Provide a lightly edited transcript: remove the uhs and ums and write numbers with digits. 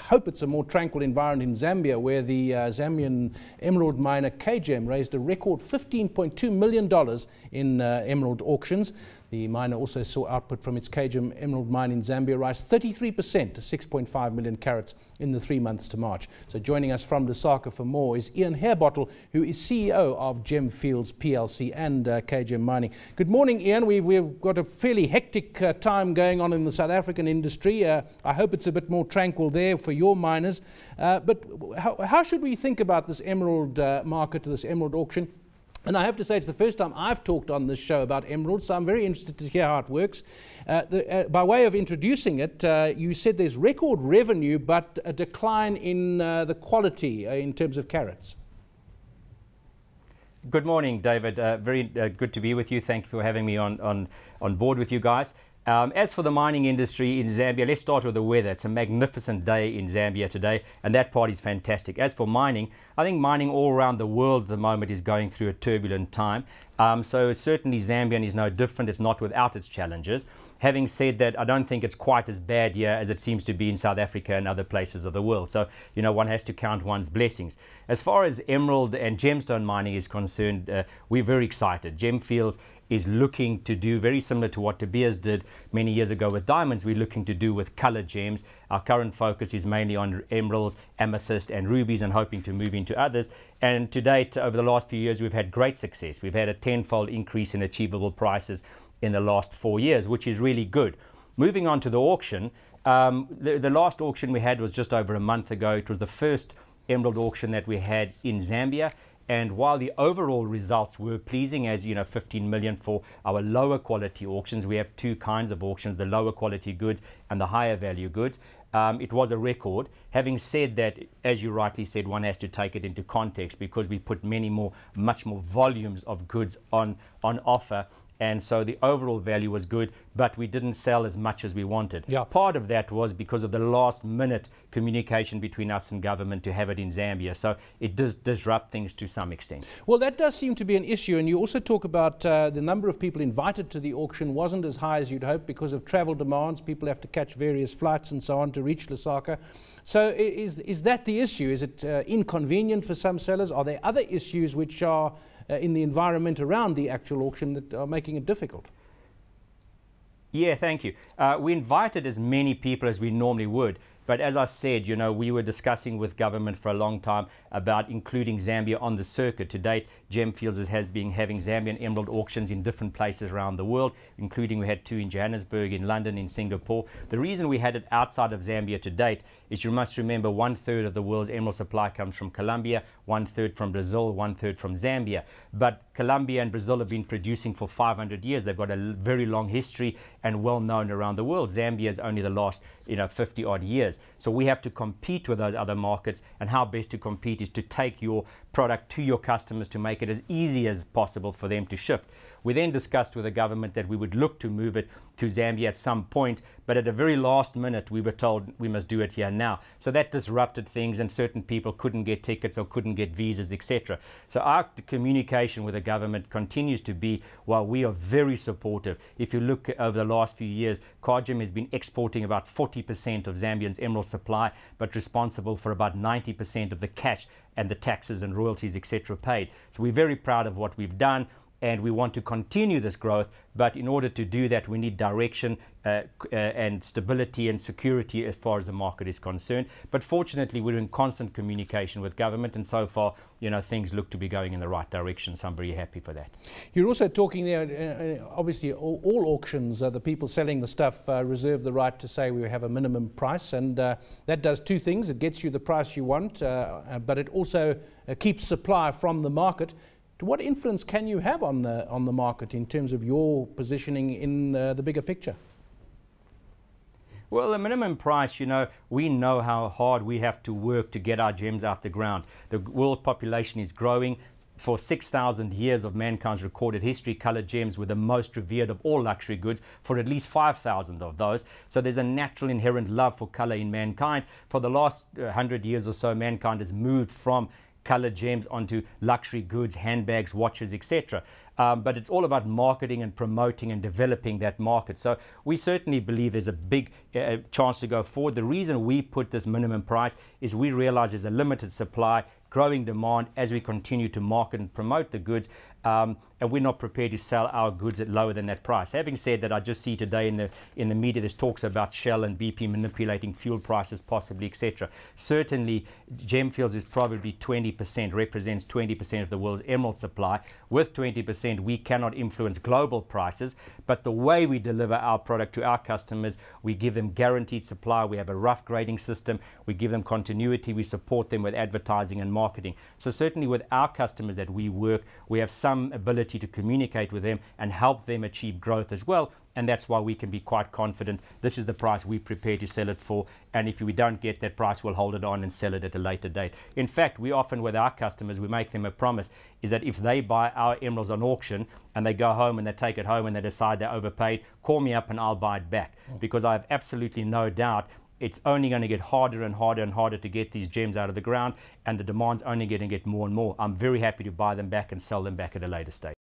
hope it's a more tranquil environment in Zambia, where the Zambian emerald miner Kagem raised a record $15.2 million in emerald auctions. The miner also saw output from its Kagem emerald mine in Zambia rise 33% to 6.5 million carats in the 3 months to March. So joining us from Lusaka for more is Ian Hairbottle, who is CEO of Gemfields PLC and Kagem Mining. Good morning, Ian. We've got a fairly hectic time going on in the South African industry. I hope it's a bit more tranquil there for your miners. But how should we think about this emerald market, this emerald auction? And I have to say, it's the first time I've talked on this show about emeralds, so I'm very interested to hear how it works. By way of introducing it, you said there's record revenue, but a decline in the quality in terms of carats. Good morning, David. Very good to be with you. Thank you for having me on board with you guys. As for the mining industry in Zambia, let's start with the weather. It's a magnificent day in Zambia today, and that part is fantastic. As for mining, I think mining all around the world at the moment is going through a turbulent time. So certainly Zambian is no different. It's not without its challenges. Having said that, I don't think it's quite as bad here as it seems to be in South Africa and other places of the world. So, you know, one has to count one's blessings. As far as emerald and gemstone mining is concerned, we're very excited. Gemfields is looking to do very similar to what De Beers did many years ago with diamonds. We're looking to do with colored gems. Our current focus is mainly on emeralds, amethyst and rubies, and hoping to move into others. And to date, over the last few years, we've had great success. We've had a tenfold increase in achievable prices in the last 4 years, which is really good. Moving on to the auction, the last auction we had was just over a month ago. It was the first emerald auction that we had in Zambia. And while the overall results were pleasing, as you know, 15 million for our lower quality auctions, we have two kinds of auctions, the lower quality goods and the higher value goods. It was a record. Having said that, as you rightly said, one has to take it into context, because we put much more volumes of goods on offer. And so the overall value was good, but we didn't sell as much as we wanted. Yeah. Part of that was because of the last minute communication between us and government to have it in Zambia. So it does disrupt things to some extent. Well, that does seem to be an issue. And you also talk about the number of people invited to the auction wasn't as high as you'd hope because of travel demands. People have to catch various flights and so on to reach Lusaka. So is that the issue? Is it inconvenient for some sellers? Are there other issues which are in the environment around the actual auction that are making it difficult? Yeah, thank you. We invited as many people as we normally would. But as I said, you know, we were discussing with government for a long time about including Zambia on the circuit. To date, Gemfields has been having Zambian emerald auctions in different places around the world, including we had 2 in Johannesburg, in London, in Singapore. The reason we had it outside of Zambia to date is, you must remember, 1/3 of the world's emerald supply comes from Colombia, 1/3 from Brazil, 1/3 from Zambia. But Colombia and Brazil have been producing for 500 years. They've got a very long history and well known around the world. Zambia is only the last 50 odd years. So we have to compete with those other markets, and how best to compete is to take your product to your customers to make it as easy as possible for them to shift. We then discussed with the government that we would look to move it to Zambia at some point, but at the very last minute we were told we must do it here now. So that disrupted things, and certain people couldn't get tickets or couldn't get visas, etc. So our communication with the government continues to be, while we are very supportive. If you look over the last few years, Kagem has been exporting about 40% of Zambian's emerald supply, but responsible for about 90% of the cash and the taxes and royalties, etc. paid. So we're very proud of what we've done, and we want to continue this growth. But in order to do that, we need direction and stability and security as far as the market is concerned. But fortunately, we're in constant communication with government, and so far, things look to be going in the right direction. So I'm very happy for that. You're also talking there, obviously, all auctions, the people selling the stuff reserve the right to say we have a minimum price, and that does two things. It gets you the price you want, but it also keeps supply from the market. What influence can you have on the market in terms of your positioning in the bigger picture? Well, the minimum price, we know how hard we have to work to get our gems out the ground. The world population is growing. For 6,000 years of mankind's recorded history, colored gems were the most revered of all luxury goods, for at least 5,000 of those. So there's a natural inherent love for color in mankind. For the last 100 years or so, mankind has moved from colored gems onto luxury goods, handbags, watches, etc. But it's all about marketing and promoting and developing that market. So we certainly believe there's a big chance to go forward. The reason we put this minimum price is we realize there's a limited supply, growing demand as we continue to market and promote the goods, and we're not prepared to sell our goods at lower than that price. Having said that, I just see today in the media there's talks about Shell and BP manipulating fuel prices possibly, etc. Certainly Gemfields is probably 20%, represents 20% of the world's emerald supply. With 20% we cannot influence global prices, but the way we deliver our product to our customers, we give them guaranteed supply, we have a rough grading system, we give them continuity, we support them with advertising and marketing. So certainly with our customers that we work, we have some ability to communicate with them and help them achieve growth as well, and that's why we can be quite confident this is the price we're prepared to sell it for, and if we don't get that price, we'll hold it on and sell it at a later date. In fact, we often with our customers, we make them a promise, is that if they buy our emeralds on auction and they go home and they take it home and they decide they're overpaid, call me up and I'll buy it back, because I have absolutely no doubt it's only going to get harder and harder and harder to get these gems out of the ground, and the demand's only going to get more and more. I'm very happy to buy them back and sell them back at a later stage.